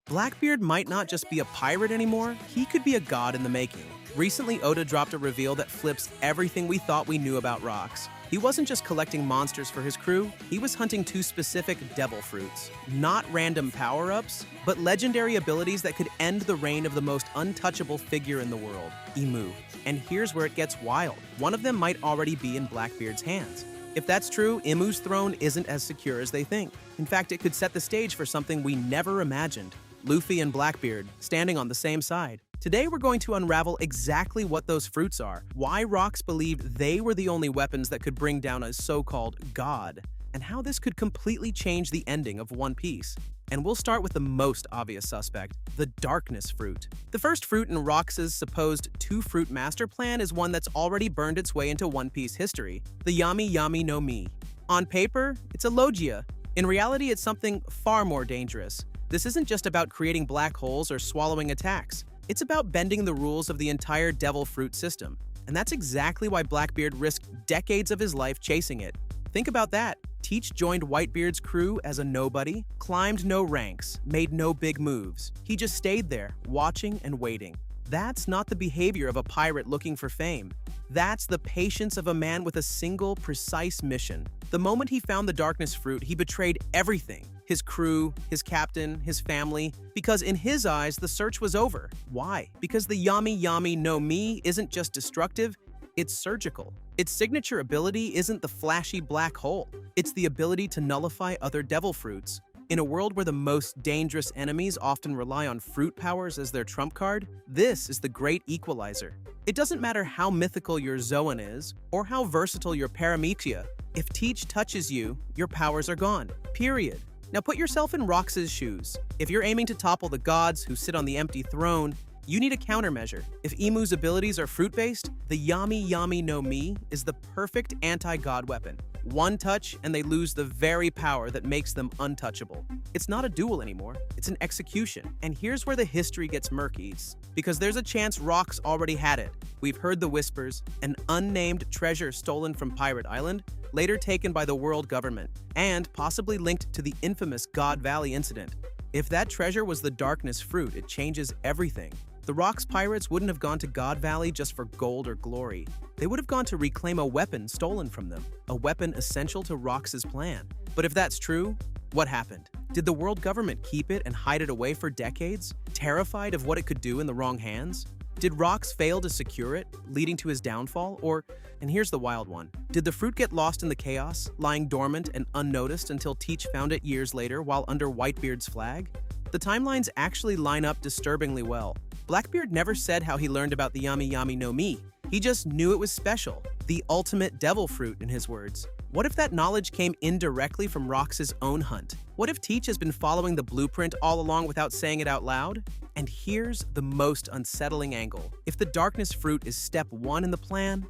Blackbeard might not just be a pirate anymore, he could be a god in the making. Recently, Oda dropped a reveal that flips everything we thought we knew about Rocks. He wasn't just collecting monsters for his crew, he was hunting two specific devil fruits. Not random power-ups, but legendary abilities that could end the reign of the most untouchable figure in the world, Emu. And here's where it gets wild. One of them might already be in Blackbeard's hands. If that's true, Emu's throne isn't as secure as they think. In fact, it could set the stage for something we never imagined. Luffy and Blackbeard, standing on the same side. Today we're going to unravel exactly what those fruits are, why Rocks believed they were the only weapons that could bring down a so-called god, and how this could completely change the ending of One Piece. And we'll start with the most obvious suspect, the Darkness Fruit. The first fruit in Rocks' supposed two-fruit master plan is one that's already burned its way into One Piece history, the Yami Yami no Mi. On paper, it's a Logia. In reality, it's something far more dangerous. This isn't just about creating black holes or swallowing attacks. It's about bending the rules of the entire devil fruit system. And that's exactly why Blackbeard risked decades of his life chasing it. Think about that. Teach joined Whitebeard's crew as a nobody, climbed no ranks, made no big moves. He just stayed there, watching and waiting. That's not the behavior of a pirate looking for fame. That's the patience of a man with a single, precise mission. The moment he found the Darkness Fruit, he betrayed everything. His crew, his captain, his family, because in his eyes, the search was over. Why? Because the Yami Yami no Mi isn't just destructive, it's surgical. Its signature ability isn't the flashy black hole. It's the ability to nullify other devil fruits. In a world where the most dangerous enemies often rely on fruit powers as their trump card, this is the great equalizer. It doesn't matter how mythical your Zoan is, or how versatile your Paramecia. If Teach touches you, your powers are gone. Period. Now put yourself in Rocks' shoes. If you're aiming to topple the gods who sit on the empty throne, you need a countermeasure. If Emu's abilities are fruit-based, the Yami Yami no Mi is the perfect anti-god weapon. One touch and they lose the very power that makes them untouchable. It's not a duel anymore, it's an execution. And here's where the history gets murky, because there's a chance Rocks already had it. We've heard the whispers, an unnamed treasure stolen from Pirate Island, later taken by the world government, and possibly linked to the infamous God Valley incident. If that treasure was the Darkness Fruit, it changes everything. The Rocks pirates wouldn't have gone to God Valley just for gold or glory. They would have gone to reclaim a weapon stolen from them, a weapon essential to Rocks' plan. But if that's true, what happened? Did the world government keep it and hide it away for decades, terrified of what it could do in the wrong hands? Did Rocks fail to secure it, leading to his downfall? Or, and here's the wild one, did the fruit get lost in the chaos, lying dormant and unnoticed until Teach found it years later while under Whitebeard's flag? The timelines actually line up disturbingly well. Blackbeard never said how he learned about the Yami Yami no Mi. He just knew it was special, the ultimate devil fruit in his words. What if that knowledge came indirectly from Rocks' own hunt? What if Teach has been following the blueprint all along without saying it out loud? And here's the most unsettling angle. If the Darkness Fruit is step one in the plan,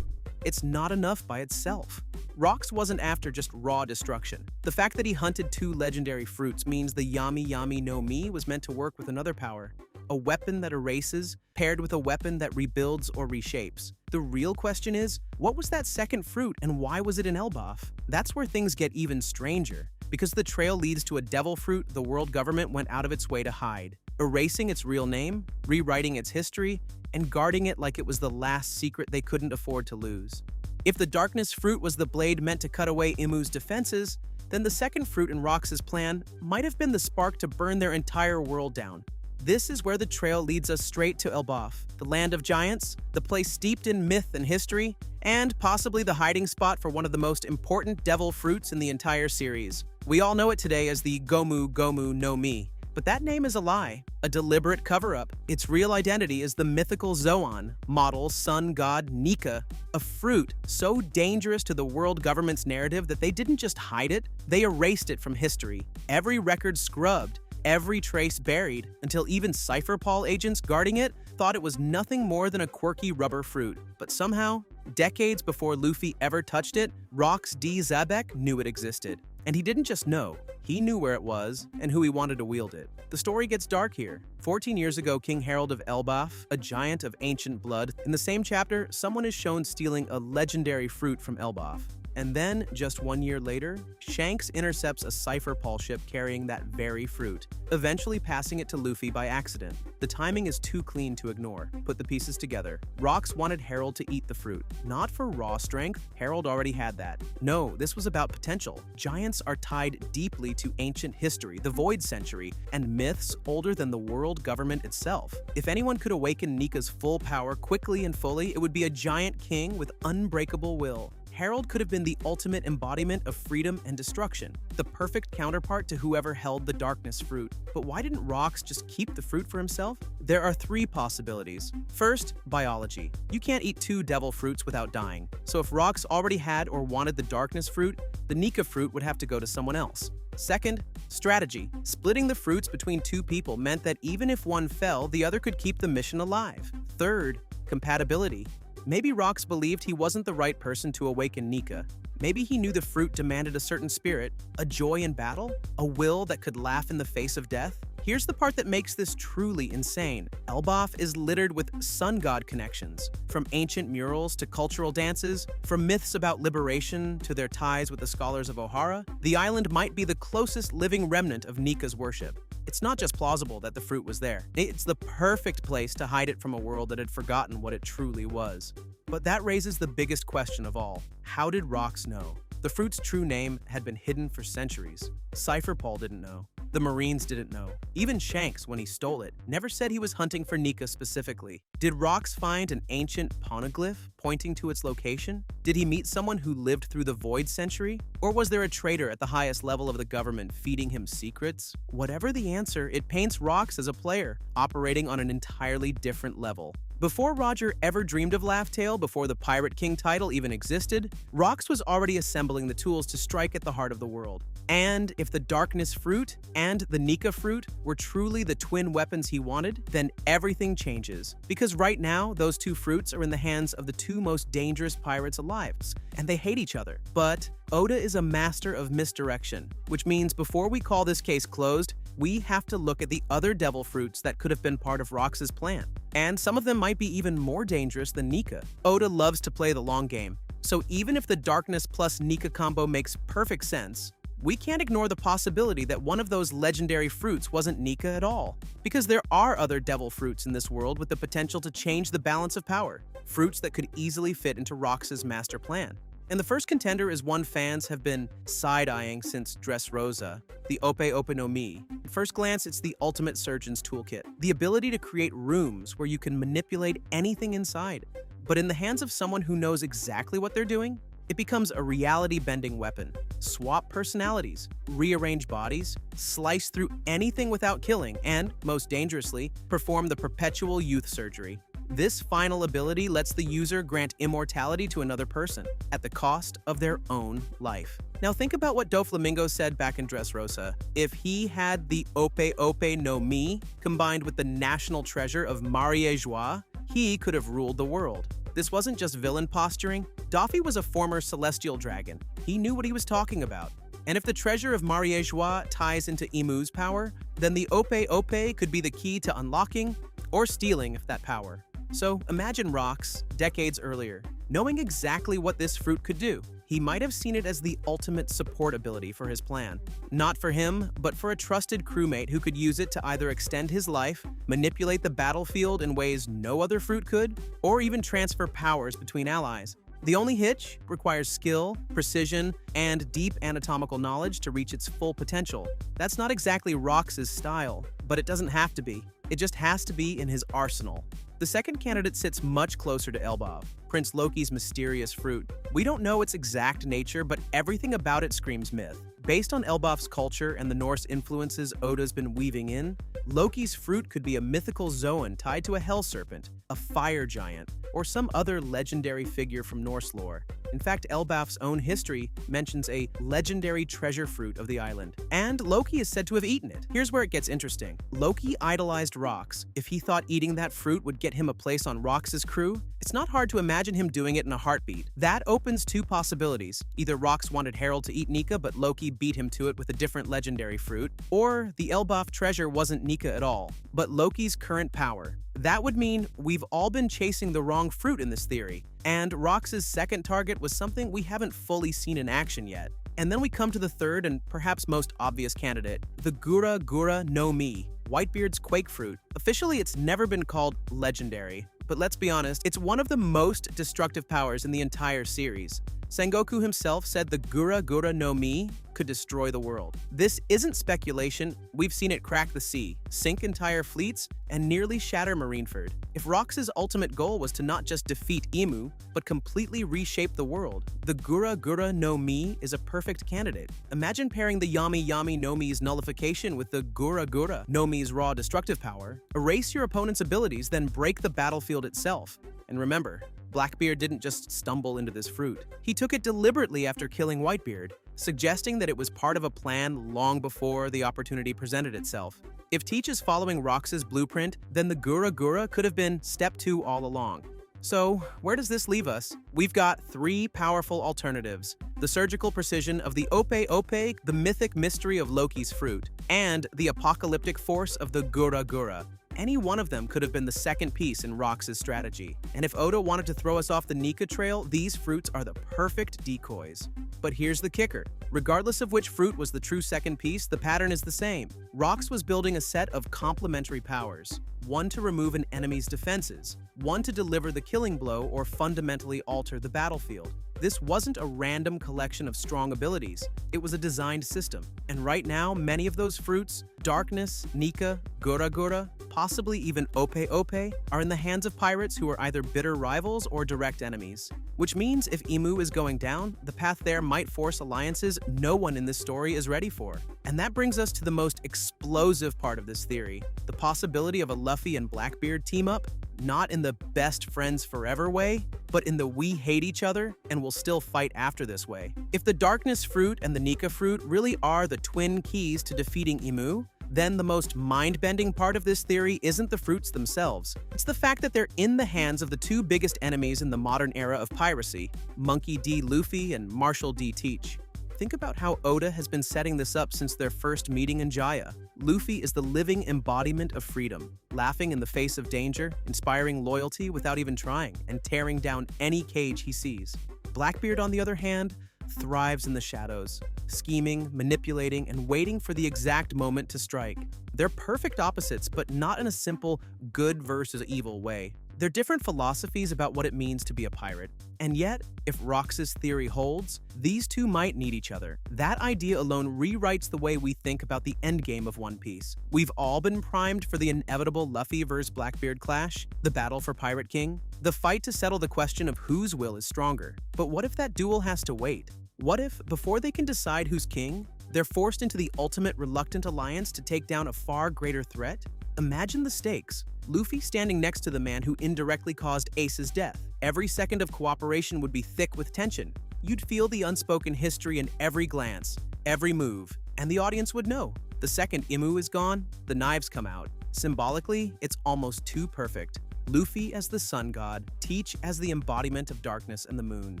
it's not enough by itself. Rocks wasn't after just raw destruction. The fact that he hunted two legendary fruits means the Yami Yami no Mi was meant to work with another power. A weapon that erases, paired with a weapon that rebuilds or reshapes. The real question is, what was that second fruit and why was it in Elbaf? That's where things get even stranger, because the trail leads to a devil fruit the world government went out of its way to hide, erasing its real name, rewriting its history, and guarding it like it was the last secret they couldn't afford to lose. If the Darkness Fruit was the blade meant to cut away Emu's defenses, then the second fruit in Rocks' plan might have been the spark to burn their entire world down. This is where the trail leads us straight to Elbaf, the land of giants, the place steeped in myth and history, and possibly the hiding spot for one of the most important devil fruits in the entire series. We all know it today as the Gomu Gomu no Mi, but that name is a lie, a deliberate cover-up. Its real identity is the mythical Zoan, model sun god Nika, a fruit so dangerous to the world government's narrative that they didn't just hide it, they erased it from history. Every record scrubbed, every trace buried, until even Cypher Paul agents guarding it thought it was nothing more than a quirky rubber fruit. But somehow, decades before Luffy ever touched it, Rocks D. Xebec knew it existed. And he didn't just know, he knew where it was and who he wanted to wield it. The story gets dark here. 14 years ago, King Harold of Elbaf, a giant of ancient blood, in the same chapter, someone is shown stealing a legendary fruit from Elbaf. And then, just 1 year later, Shanks intercepts a Cipher Paul ship carrying that very fruit, eventually passing it to Luffy by accident. The timing is too clean to ignore. Put the pieces together. Rox wanted Harold to eat the fruit. Not for raw strength, Harold already had that. No, this was about potential. Giants are tied deeply to ancient history, the Void Century, and myths older than the world government itself. If anyone could awaken Nika's full power quickly and fully, it would be a giant king with unbreakable will. Harold could have been the ultimate embodiment of freedom and destruction, the perfect counterpart to whoever held the darkness fruit. But why didn't Rox just keep the fruit for himself? There are 3 possibilities. First, biology. You can't eat 2 devil fruits without dying. So if Rox already had or wanted the darkness fruit, the Nika fruit would have to go to someone else. Second, strategy. Splitting the fruits between 2 people meant that even if one fell, the other could keep the mission alive. Third, compatibility. Maybe Rox believed he wasn't the right person to awaken Nika. Maybe he knew the fruit demanded a certain spirit, a joy in battle, a will that could laugh in the face of death. Here's the part that makes this truly insane. Elbaf is littered with sun god connections, from ancient murals to cultural dances, from myths about liberation to their ties with the scholars of Ohara. The island might be the closest living remnant of Nika's worship. It's not just plausible that the fruit was there. It's the perfect place to hide it from a world that had forgotten what it truly was. But that raises the biggest question of all. How did Rox know? The fruit's true name had been hidden for centuries. Cipher Paul didn't know. The Marines didn't know. Even Shanks, when he stole it, never said he was hunting for Nika specifically. Did Rox find an ancient poneglyph pointing to its location? Did he meet someone who lived through the Void Century? Or was there a traitor at the highest level of the government feeding him secrets? Whatever the answer, it paints Rox as a player, operating on an entirely different level. Before Roger ever dreamed of Laugh Tale, before the Pirate King title even existed, Rox was already assembling the tools to strike at the heart of the world. And if the Darkness Fruit and the Nika Fruit were truly the twin weapons he wanted, then everything changes. Because right now, those 2 fruits are in the hands of the 2 most dangerous pirates alive, and they hate each other. But Oda is a master of misdirection, which means before we call this case closed, we have to look at the other devil fruits that could have been part of Rox's plan. And some of them might be even more dangerous than Nika. Oda loves to play the long game. So even if the Darkness plus Nika combo makes perfect sense, we can't ignore the possibility that one of those legendary fruits wasn't Nika at all. Because there are other devil fruits in this world with the potential to change the balance of power. Fruits that could easily fit into Rox's master plan. And the first contender is one fans have been side-eyeing since Dressrosa, the Ope Ope no Mi. At first glance, it's the ultimate surgeon's toolkit. The ability to create rooms where you can manipulate anything inside. But in the hands of someone who knows exactly what they're doing, it becomes a reality-bending weapon. Swap personalities, rearrange bodies, slice through anything without killing, and, most dangerously, perform the perpetual youth surgery. This final ability lets the user grant immortality to another person, at the cost of their own life. Now think about what Doflamingo said back in Dressrosa. If he had the Ope Ope no Mi combined with the national treasure of Marie Joie, he could have ruled the world. This wasn't just villain posturing. Daffy was a former celestial dragon. He knew what he was talking about. And if the treasure of Marie Joie ties into Imu's power, then the Ope Ope could be the key to unlocking or stealing that power. So imagine Rox, decades earlier, knowing exactly what this fruit could do. He might have seen it as the ultimate support ability for his plan. Not for him, but for a trusted crewmate who could use it to either extend his life, manipulate the battlefield in ways no other fruit could, or even transfer powers between allies. The only hitch requires skill, precision, and deep anatomical knowledge to reach its full potential. That's not exactly Rox's style, but it doesn't have to be. It just has to be in his arsenal. The second candidate sits much closer to Elbaf, Prince Loki's mysterious fruit. We don't know its exact nature, but everything about it screams myth. Based on Elbaf's culture and the Norse influences Oda's been weaving in, Loki's fruit could be a mythical Zoan tied to a hell serpent, a fire giant, or some other legendary figure from Norse lore. In fact, Elbaf's own history mentions a legendary treasure fruit of the island, and Loki is said to have eaten it. Here's where it gets interesting. Loki idolized Rox. If he thought eating that fruit would get him a place on Rox's crew, it's not hard to imagine him doing it in a heartbeat. That opens 2 possibilities. Either Rox wanted Harold to eat Nika, but Loki beat him to it with a different legendary fruit, or the Elbaf treasure wasn't Nika at all, but Loki's current power. That would mean we've all been chasing the wrong fruit in this theory. And Rox's second target was something we haven't fully seen in action yet. And then we come to the third and perhaps most obvious candidate, the Gura Gura no Mi, Whitebeard's Quake Fruit. Officially, it's never been called legendary, but let's be honest, it's one of the most destructive powers in the entire series. Sengoku himself said the Gura Gura no Mi could destroy the world. This isn't speculation, we've seen it crack the sea, sink entire fleets, and nearly shatter Marineford. If Rox's ultimate goal was to not just defeat Imu, but completely reshape the world, the Gura Gura no Mi is a perfect candidate. Imagine pairing the Yami Yami no Mi's nullification with the Gura Gura no Mi's raw destructive power. Erase your opponent's abilities, then break the battlefield itself. And remember, Blackbeard didn't just stumble into this fruit. He took it deliberately after killing Whitebeard, suggesting that it was part of a plan long before the opportunity presented itself. If Teach is following Rox's blueprint, then the Gura Gura could have been step 2 all along. So, where does this leave us? We've got 3 powerful alternatives: the surgical precision of the Ope Ope, the mythic mystery of Loki's fruit, and the apocalyptic force of the Gura Gura. Any one of them could have been the second piece in Rox's strategy. And if Oda wanted to throw us off the Nika trail, these fruits are the perfect decoys. But here's the kicker. Regardless of which fruit was the true second piece, the pattern is the same. Rox was building a set of complementary powers. One to remove an enemy's defenses, one to deliver the killing blow or fundamentally alter the battlefield. This wasn't a random collection of strong abilities, it was a designed system. And right now, many of those fruits, Darkness, Nika, Gura Gura, possibly even Ope Ope, are in the hands of pirates who are either bitter rivals or direct enemies. Which means if Imu is going down, the path there might force alliances no one in this story is ready for. And that brings us to the most explosive part of this theory, the possibility of a Luffy and Blackbeard team up, not in the best friends forever way, but in the we hate each other and will still fight after this way. If the Darkness fruit and the Nika fruit really are the twin keys to defeating Imu, then the most mind-bending part of this theory isn't the fruits themselves. It's the fact that they're in the hands of the 2 biggest enemies in the modern era of piracy, Monkey D. Luffy and Marshall D. Teach. Think about how Oda has been setting this up since their first meeting in Jaya. Luffy is the living embodiment of freedom, laughing in the face of danger, inspiring loyalty without even trying, and tearing down any cage he sees. Blackbeard, on the other hand, thrives in the shadows, scheming, manipulating, and waiting for the exact moment to strike. They're perfect opposites, but not in a simple good versus evil way. They're different philosophies about what it means to be a pirate. And yet, if Rox's theory holds, these 2 might need each other. That idea alone rewrites the way we think about the endgame of One Piece. We've all been primed for the inevitable Luffy vs. Blackbeard clash, the battle for Pirate King, the fight to settle the question of whose will is stronger. But what if that duel has to wait? What if, before they can decide who's king, they're forced into the ultimate reluctant alliance to take down a far greater threat? Imagine the stakes. Luffy standing next to the man who indirectly caused Ace's death. Every second of cooperation would be thick with tension. You'd feel the unspoken history in every glance, every move, and the audience would know. The second Imu is gone, the knives come out. Symbolically, it's almost too perfect. Luffy as the sun god, Teach as the embodiment of darkness and the moon.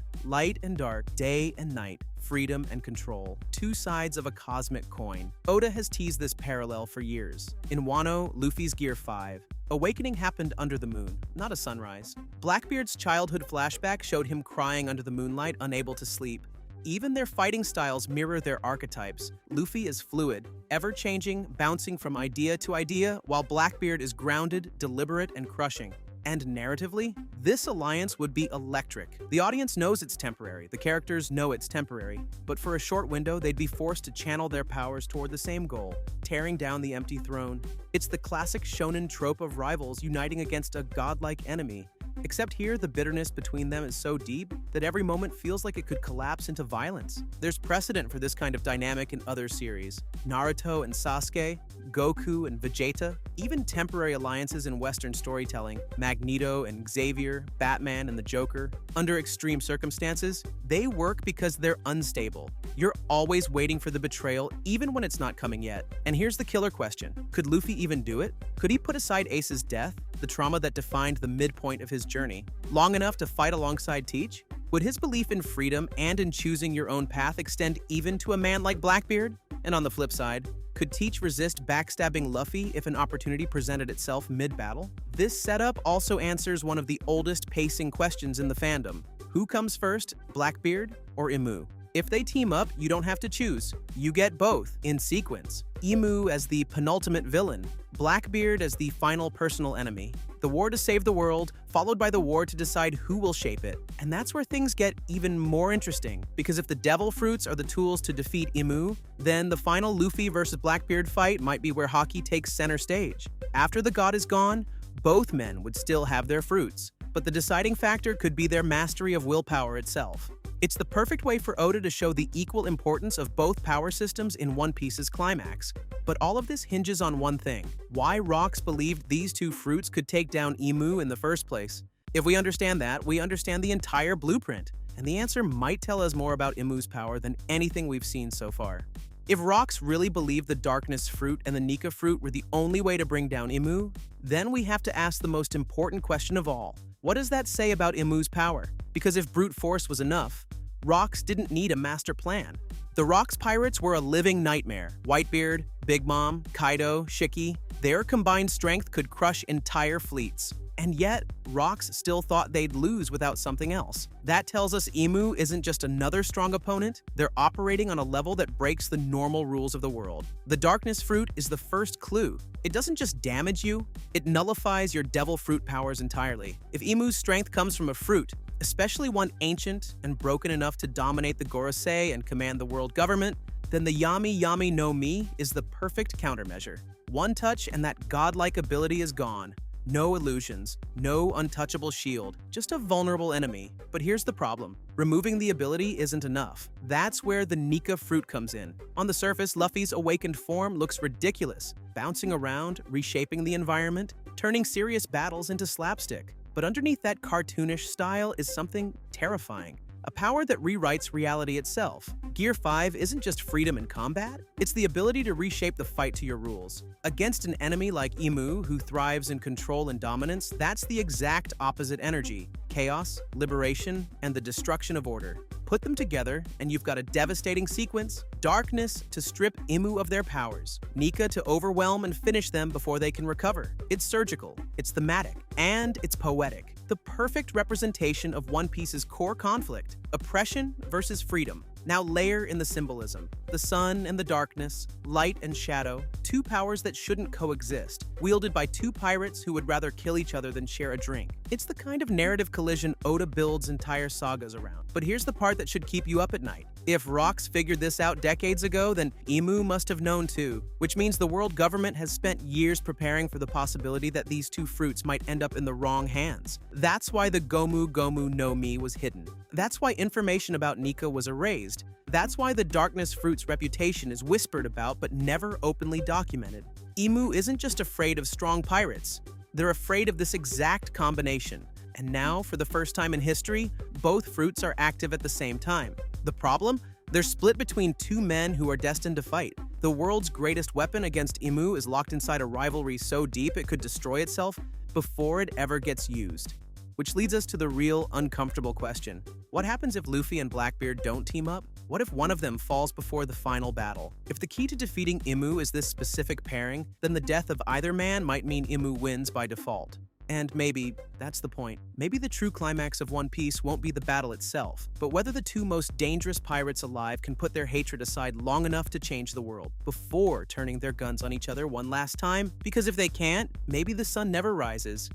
Light and dark, day and night, freedom and control. 2 sides of a cosmic coin. Oda has teased this parallel for years. In Wano, Luffy's Gear 5. Awakening happened under the moon, not a sunrise. Blackbeard's childhood flashback showed him crying under the moonlight, unable to sleep. Even their fighting styles mirror their archetypes. Luffy is fluid, ever-changing, bouncing from idea to idea, while Blackbeard is grounded, deliberate, and crushing. And narratively, this alliance would be electric. The audience knows it's temporary, the characters know it's temporary, but for a short window, they'd be forced to channel their powers toward the same goal, tearing down the empty throne. It's the classic shonen trope of rivals uniting against a godlike enemy. Except here, the bitterness between them is so deep that every moment feels like it could collapse into violence. There's precedent for this kind of dynamic in other series. Naruto and Sasuke, Goku and Vegeta, even temporary alliances in Western storytelling, Magneto and Xavier, Batman and the Joker. Under extreme circumstances, they work because they're unstable. You're always waiting for the betrayal, even when it's not coming yet. And here's the killer question. Could Luffy even do it? Could he put aside Ace's death, the trauma that defined the midpoint of his journey, long enough to fight alongside Teach? Would his belief in freedom and in choosing your own path extend even to a man like Blackbeard? And on the flip side, Could Teach resist backstabbing Luffy if an opportunity presented itself mid-battle? This setup also answers one of the oldest pacing questions in the fandom. Who comes first, Blackbeard or Imu? If they team up, you don't have to choose. You get both, in sequence. Imu as the penultimate villain, Blackbeard as the final personal enemy. The war to save the world, followed by the war to decide who will shape it. And that's where things get even more interesting, because if the devil fruits are the tools to defeat Imu, then the final Luffy versus Blackbeard fight might be where Haki takes center stage. After the god is gone, both men would still have their fruits, but the deciding factor could be their mastery of willpower itself. It's the perfect way for Oda to show the equal importance of both power systems in One Piece's climax. But all of this hinges on one thing: why Rox believed these two fruits could take down Imu in the first place. If we understand that, we understand the entire blueprint, and the answer might tell us more about Imu's power than anything we've seen so far. If Rox really believed the Darkness Fruit and the Nika Fruit were the only way to bring down Imu, then we have to ask the most important question of all. What does that say about Imu's power? Because if brute force was enough, Rox didn't need a master plan. The Rox pirates were a living nightmare. Whitebeard, Big Mom, Kaido, Shiki, their combined strength could crush entire fleets. And yet, Rox still thought they'd lose without something else. That tells us Imu isn't just another strong opponent, they're operating on a level that breaks the normal rules of the world. The Darkness Fruit is the first clue. It doesn't just damage you, it nullifies your devil fruit powers entirely. If Imu's strength comes from a fruit, especially one ancient and broken enough to dominate the Gorosei and command the world government, then the Yami Yami no Mi is the perfect countermeasure. One touch and that godlike ability is gone. No illusions, no untouchable shield, just a vulnerable enemy. But here's the problem. Removing the ability isn't enough. That's where the Nika Fruit comes in. On the surface, Luffy's awakened form looks ridiculous, bouncing around, reshaping the environment, turning serious battles into slapstick. But underneath that cartoonish style is something terrifying. A power that rewrites reality itself. Gear 5 isn't just freedom in combat, it's the ability to reshape the fight to your rules. Against an enemy like Imu, who thrives in control and dominance, that's the exact opposite energy: chaos, liberation, and the destruction of order. Put them together, and you've got a devastating sequence: darkness to strip Imu of their powers, Nika to overwhelm and finish them before they can recover. It's surgical, it's thematic, and it's poetic. The perfect representation of One Piece's core conflict: oppression versus freedom. Now layer in the symbolism. The sun and the darkness, light and shadow, two powers that shouldn't coexist, wielded by two pirates who would rather kill each other than share a drink. It's the kind of narrative collision Oda builds entire sagas around. But here's the part that should keep you up at night. If Rox figured this out decades ago, then Imu must have known too, which means the world government has spent years preparing for the possibility that these two fruits might end up in the wrong hands. That's why the Gomu Gomu no Mi was hidden. That's why information about Nika was erased. That's why the Darkness Fruit's reputation is whispered about but never openly documented. Imu isn't just afraid of strong pirates, they're afraid of this exact combination. And now, for the first time in history, both fruits are active at the same time. The problem? They're split between two men who are destined to fight. The world's greatest weapon against Imu is locked inside a rivalry so deep it could destroy itself before it ever gets used. Which leads us to the real, uncomfortable question. What happens if Luffy and Blackbeard don't team up? What if one of them falls before the final battle? If the key to defeating Imu is this specific pairing, then the death of either man might mean Imu wins by default. And maybe that's the point. Maybe the true climax of One Piece won't be the battle itself, but whether the two most dangerous pirates alive can put their hatred aside long enough to change the world before turning their guns on each other one last time. Because if they can't, maybe the sun never rises.